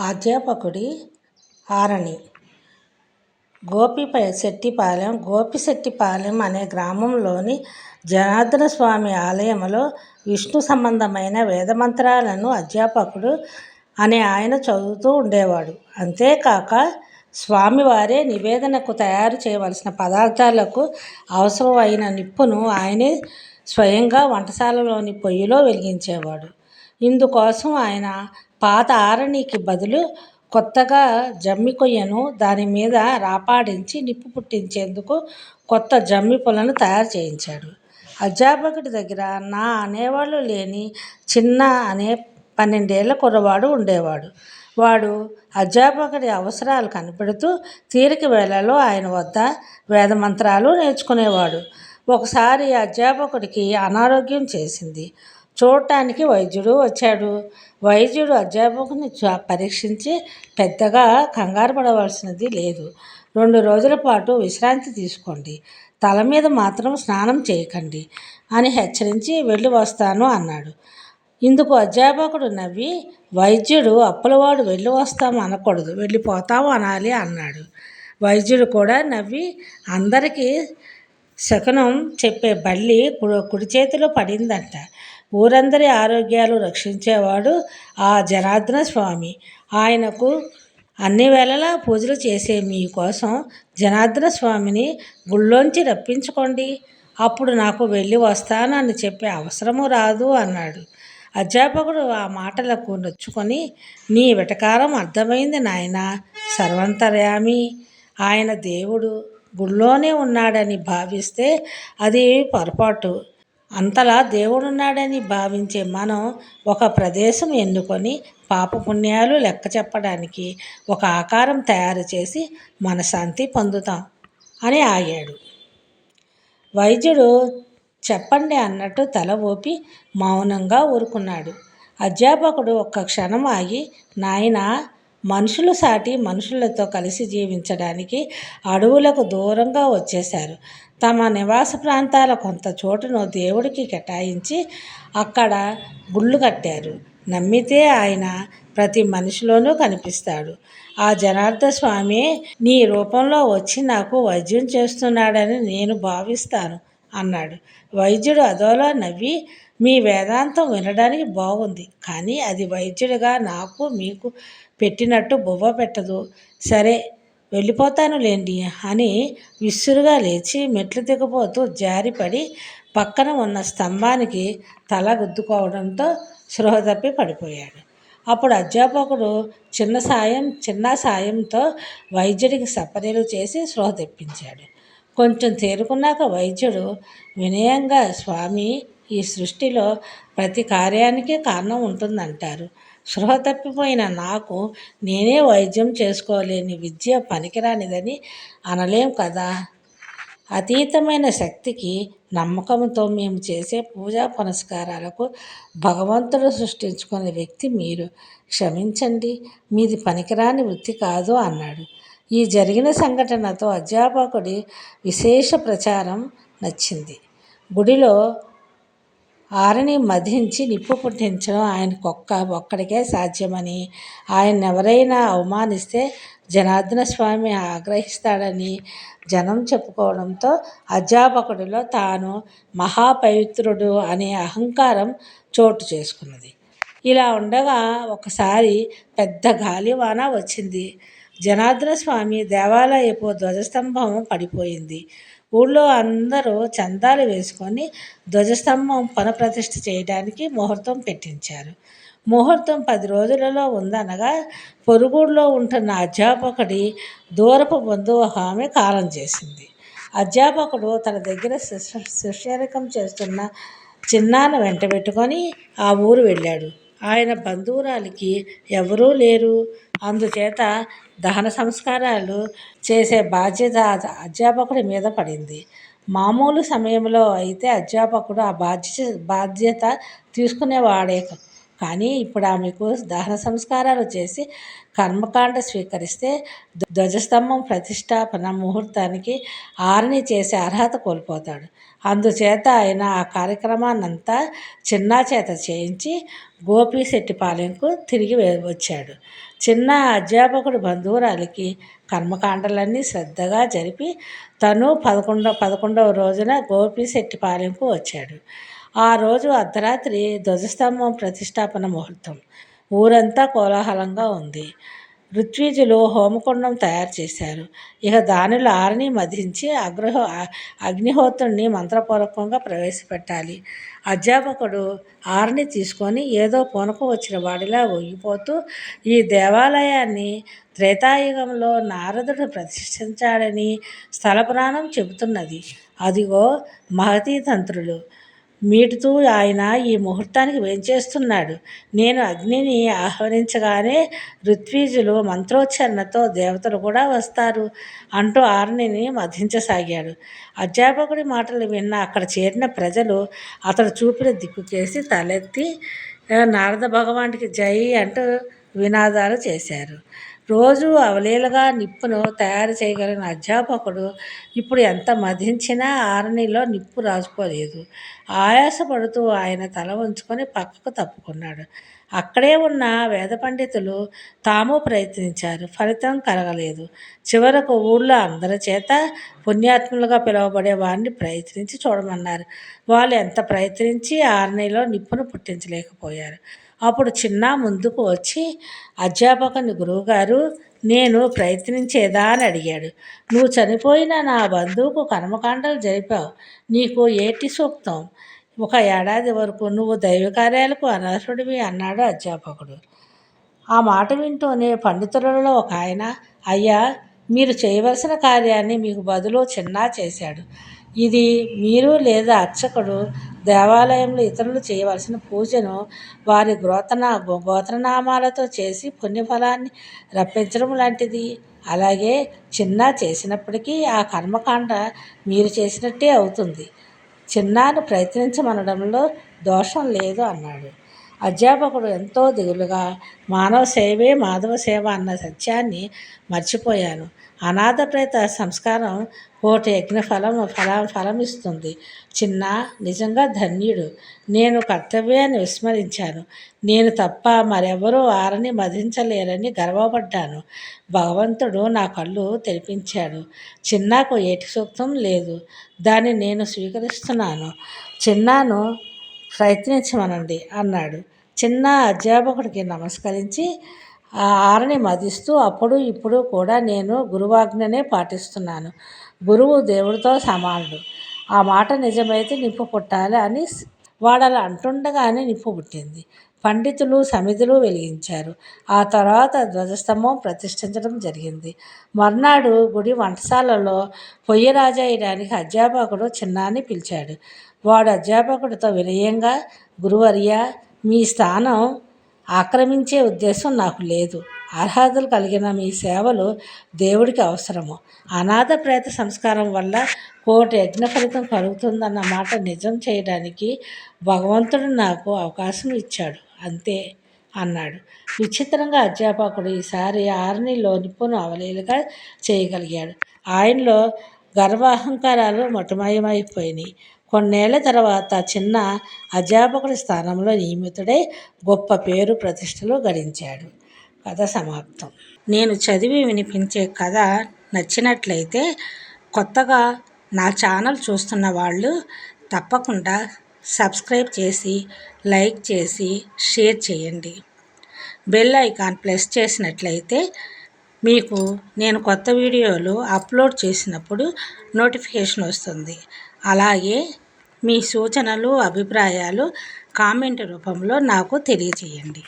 అధ్యాపకుడి ఆరణి. గోపిశెట్టిపాలెం అనే గ్రామంలోని జనార్దన స్వామి ఆలయంలో విష్ణు సంబంధమైన వేదమంత్రాలను అధ్యాపకుడు అనే ఆయన చదువుతూ ఉండేవాడు. అంతేకాక స్వామివారే నివేదనకు తయారు చేయవలసిన పదార్థాలకు అవసరం అయిన నిప్పును ఆయనే స్వయంగా వంటశాలలోని పొయ్యిలో వెలిగించేవాడు. ఇందుకోసం ఆయన పాత ఆరణికి బదులు కొత్తగా జమ్మి కొయ్యను దాని మీద రాపాడించి నిప్పు పుట్టించేందుకు కొత్త జమ్మి పుల్లను తయారు చేయించాడు. అధ్యాపకుడి దగ్గర నా అనేవాళ్ళు లేని చిన్న అనే 12 ఏళ్ల కుర్రవాడు ఉండేవాడు. వాడు అధ్యాపకుడి అవసరాలు కనిపెడుతూ తీరిక వేళల్లో ఆయన వద్ద వేదమంత్రాలు నేర్చుకునేవాడు. ఒకసారి అధ్యాపకుడికి అనారోగ్యం చేసింది. చూడటానికి వైద్యుడు వచ్చాడు. వైద్యుడు అధ్యాపకుని పరీక్షించి పెద్దగా కంగారు పడవలసినది లేదు, 2 రోజుల పాటు విశ్రాంతి తీసుకోండి, తల మీద మాత్రం స్నానం చేయకండి అని హెచ్చరించి వెళ్ళి వస్తాను అన్నాడు. ఇందుకు అధ్యాపకుడు నవ్వి, వైద్యుడు అప్పులవాడు వెళ్ళి వస్తాము అనకూడదు, వెళ్ళిపోతాము అనాలి అన్నాడు. వైద్యుడు కూడా నవ్వి, అందరికీ శకునం చెప్పే బల్లి కుడి చేతిలో పడిందంట. ఊరందరి ఆరోగ్యాలు రక్షించేవాడు ఆ జనార్దన స్వామి. ఆయనకు అన్ని వేళలా పూజలు చేసే మీకోసం జనార్దన స్వామిని గుళ్ళోంచి రప్పించుకోండి, అప్పుడు నాకు వెళ్ళి వస్తాను అని చెప్పే అవసరము రాదు అన్నాడు. అధ్యాపకుడు ఆ మాటలకు నొచ్చుకొని, నీ వెటకారం అర్థమైంది నాయనా, సర్వాంతర్యామి ఆయన దేవుడు గుళ్ళోనే ఉన్నాడని భావిస్తే అది పొరపాటు. అంతలా దేవుడున్నాడని భావించే మనం ఒక ప్రదేశం ఎన్నుకొని పాపపుణ్యాలు లెక్క చెప్పడానికి ఒక ఆకారం తయారు చేసి మనశ్శాంతి పొందుతాం అని ఆగాడు. వైద్యుడు చెప్పండి అన్నట్టు తల ఊపి మౌనంగా ఊరుకున్నాడు. అధ్యాపకుడు ఒక్క క్షణం ఆగి, నాయనా, మనుషులు సాటి మనుషులతో కలిసి జీవించడానికి అడవులకు దూరంగా వచ్చేశారు. తమ నివాస ప్రాంతాల కొంత చోటును దేవుడికి కేటాయించి అక్కడ గుళ్ళు కట్టారు. నమ్మితే ఆయన ప్రతి మనిషిలోనూ కనిపిస్తాడు. ఆ జనార్దన స్వామి నీ రూపంలో వచ్చి నాకు వైద్యం చేస్తున్నాడని నేను భావిస్తాను అన్నాడు. వైద్యుడు అదోలా నవ్వి, మీ వేదాంతం వినడానికి బాగుంది, కానీ అది వైద్యుడిగా నాకు మీకు పెట్టినట్టు బువ్వ పెట్టదు. సరే, వెళ్ళిపోతానులేండి అని విసురుగా లేచి మెట్లు దిగబోతూ జారిపడి పక్కన ఉన్న స్తంభానికి తల గుద్దుకోవడంతో స్పృహ తప్పి పడిపోయాడు. అప్పుడు అధ్యాపకుడు చిన్న సాయంతో వైద్యుడికి సపర్యలు చేసి స్పృహ తెప్పించాడు. కొంచెం తేరుకున్నాక వైద్యుడు వినయంగా, స్వామి, ఈ సృష్టిలో ప్రతి కార్యానికి కారణం ఉంటుందంటారు. స్పృహ తప్పిపోయిన నాకు నేనే వైద్యం చేసుకోలేని విద్య పనికిరానిదని అనలేం కదా. అతీతమైన శక్తికి నమ్మకంతో మేము చేసే పూజా పునస్కారాలకు భగవంతుడు సృష్టించుకున్న వ్యక్తి మీరు. క్షమించండి, మీది పనికిరాని వృత్తి కాదు అన్నాడు. ఈ జరిగిన సంఘటనతో అధ్యాపకుడి విశేష ప్రచారం నచ్చింది. గుడిలో ఆరణి మధించి నిప్పు పుట్టించడం ఒక్కడికే సాధ్యమని, ఆయన్నెవరైనా అవమానిస్తే జనార్దన స్వామి ఆగ్రహిస్తాడని జనం చెప్పుకోవడంతో అధ్యాపకుడిలో తాను మహాపవిత్రుడు అనే అహంకారం చోటు చేసుకున్నది. ఇలా ఉండగా ఒకసారి పెద్ద గాలివాన వచ్చింది. జనార్దన స్వామి దేవాలయపు ధ్వజస్తంభం పడిపోయింది. ఊళ్ళో అందరూ చందాలు వేసుకొని ధ్వజస్తంభం పునఃప్రతిష్ఠ చేయడానికి ముహూర్తం పెట్టించారు. ముహూర్తం 10 రోజులలో ఉందనగా పొరుగుళ్ళో ఉంటున్న అధ్యాపకుడి దూరపు బంధువు ఆమె కాలం చేసింది. అధ్యాపకుడు తన దగ్గర శిష్యరికం చేస్తున్న చిన్నాన్న వెంటబెట్టుకొని ఆ ఊరు వెళ్ళాడు. ఆయన బంధువురాలికి ఎవరూ లేరు. అందుచేత దహన సంస్కారాలు చేసే బాధ్యత అధ్యాపకుడి మీద పడింది. మామూలు సమయంలో అయితే అధ్యాపకుడు ఆ బాధ్యత తీసుకునేవాడే, కానీ ఇప్పుడు ఆమెకు దహన సంస్కారాలు చేసి కర్మకాండ స్వీకరిస్తే ధ్వజస్తంభం ప్రతిష్టాపన ముహూర్తానికి ఆరని చేసే అర్హత కోల్పోతాడు. అందుచేత ఆయన ఆ కార్యక్రమాన్నంతా చిన్నా చేత చేయించి గోపిశెట్టిపాలెంకు తిరిగి వచ్చాడు. చిన్న అధ్యాపకుడి బంధువురాలికి కర్మకాండలన్నీ శ్రద్ధగా జరిపి తను 11వ రోజున గోపిశెట్టిపాలెంకు వచ్చాడు. ఆ రోజు అర్ధరాత్రి ధ్వజస్తంభం ప్రతిష్టాపన ముహూర్తం. ఊరంతా కోలాహలంగా ఉంది. ఋత్విజులు హోమకుండం తయారు చేశారు. ఇక దానిలో ఆరని మధించి అగ్నిహోత్రుణ్ణి మంత్రపూర్వకంగా ప్రవేశపెట్టాలి. అధ్యాపకుడు ఆరని తీసుకొని ఏదో పూనకు వచ్చిన వాడిలా ఊగిపోతూ ఈ దేవాలయాన్ని త్రేతాయుగంలో నారదుడు ప్రతిష్ఠించాడని స్థల పురాణం చెబుతున్నది. అదిగో మహతీ తంత్రులు మీటుతూ ఆయన ఈ ముహూర్తానికి వేంచేస్తున్నాడు. నేను అగ్నిని ఆహ్వానించగానే ఋత్విజులు మంత్రోచ్చారణతో దేవతలు కూడా వస్తారు అంటూ ఆరనిని మధించసాగాడు. అధ్యాపకుడి మాటలు విన్న అక్కడ చేరిన ప్రజలు అతడు చూపిన దిక్కుకేసి తలెత్తి నారద భగవానికి జై అంటూ వినాదాలు చేశారు. రోజు అవలీలగా నిప్పును తయారు చేయగలిగిన అధ్యాపకుడు ఇప్పుడు ఎంత మధించినా ఆరనిలో నిప్పు రాజుకోలేదు. ఆయాసపడుతూ ఆయన తల వంచుకొని పక్కకు తప్పుకున్నాడు. అక్కడే ఉన్న వేద పండితులు తాము ప్రయత్నించారు. ఫలితం కలగలేదు. చివరకు ఊళ్ళో అందరి చేత పుణ్యాత్ములుగా పిలువబడే వారిని ప్రయత్నించి చూడమన్నారు. వాళ్ళు ఎంత ప్రయత్నించి ఆరనిలో నిప్పును పుట్టించలేకపోయారు. అప్పుడు చిన్న ముందుకు వచ్చి అధ్యాపకుని గురువుగారు నేను ప్రయత్నించేదా అని అడిగాడు. నువ్వు చనిపోయిన నా బంధువుకు కర్మకాండలు జరిపావు. నీకు ఏటి సూక్తం? 1 ఏడాది వరకు నువ్వు దైవ కార్యాలకు అనర్హుడివి అన్నాడు అధ్యాపకుడు. ఆ మాట వింటూనే పండితులలో ఒక ఆయన, అయ్యా మీరు చేయవలసిన కార్యాన్ని మీకు బదులు చిన్న చేశాడు. ఇది మీరు లేదా అర్చకుడు దేవాలయంలో ఇతరులు చేయవలసిన పూజను వారి గోత్రనామాలతో చేసి పుణ్యఫలాన్ని రప్పించడం లాంటిది. అలాగే చిన్న చేసినప్పటికీ ఆ కర్మకాండ మీరు చేసినట్టే అవుతుంది. చిన్నాను ప్రయత్నించమనడంలో దోషం లేదు అన్నాడు. అధ్యాపకుడు ఎంతో దిగులుగా మానవ సేవే మాధవ సేవ అన్న సత్యాన్ని మర్చిపోయాను. అనాథ ప్రేత సంస్కారం 1 యజ్ఞ ఫలమిస్తుంది. చిన్న నిజంగా ధన్యుడు. నేను కర్తవ్యాన్ని విస్మరించాను. నేను తప్ప మరెవరూ ఆరని మధించలేరని గర్వపడ్డాను. భగవంతుడు నా కళ్ళు తెరిపించాడు. చిన్నాకు ఏటి సూక్తం లేదు. దాన్ని నేను స్వీకరిస్తున్నాను. చిన్నాను ప్రయత్నించమనండి అన్నాడు. చిన్న అధ్యాపకుడికి నమస్కరించి ఆరని మధిస్తూ అప్పుడు ఇప్పుడు కూడా నేను గురువాజ్ఞనే పాటిస్తున్నాను. గురువు దేవుడితో సమానుడు. ఆ మాట నిజమైతే నిప్పు పుట్టాలి అని వాడలా అంటుండగానే నిప్పు పుట్టింది. పండితులు సమిధులు వెలిగించారు. ఆ తర్వాత ధ్వజస్తంభం ప్రతిష్ఠించడం జరిగింది. మర్నాడు గుడి వంటశాలలో పొయ్యి రాజేయడానికి అధ్యాపకుడు చిన్నాన్ని పిలిచాడు. వాడు అధ్యాపకుడితో వినయంగా, గురువర్యా మీ స్థానం ఆక్రమించే ఉద్దేశం నాకు లేదు. అర్హతలు కలిగిన మీ సేవలు దేవుడికి అవసరము. అనాథ ప్రేత సంస్కారం వల్ల 1 యజ్ఞ ఫలితం కలుగుతుందన్న మాట నిజం చేయడానికి భగవంతుడు నాకు అవకాశం ఇచ్చాడు అంతే అన్నాడు. విచిత్రంగా అధ్యాపకుడు ఈసారి ఆరనిలో నిప్పును అవలీలగా చేయగలిగాడు. ఆయనలో గర్వాహంకారాలు మటుమాయమైపోయినాయి. కొన్నేళ్ల తర్వాత చిన్న అధ్యాపకుడి స్థానంలో నియమితుడై గొప్ప పేరు ప్రతిష్టలు గడించాడు. కథ సమాప్తం. నేను చదివి వినిపించే కథ నచ్చినట్లయితే కొత్తగా నా ఛానల్ చూస్తున్న వాళ్ళు తప్పకుండా సబ్స్క్రైబ్ చేసి, లైక్ చేసి, షేర్ చేయండి. బెల్ ఐకాన్ ప్రెస్ చేసినట్లయితే మీకు నేను కొత్త వీడియోలు అప్లోడ్ చేసినప్పుడు నోటిఫికేషన్ వస్తుంది. అలాగే మీ సూచనలు, అభిప్రాయాలు కామెంట్ రూపంలో నాకు తెలియజేయండి.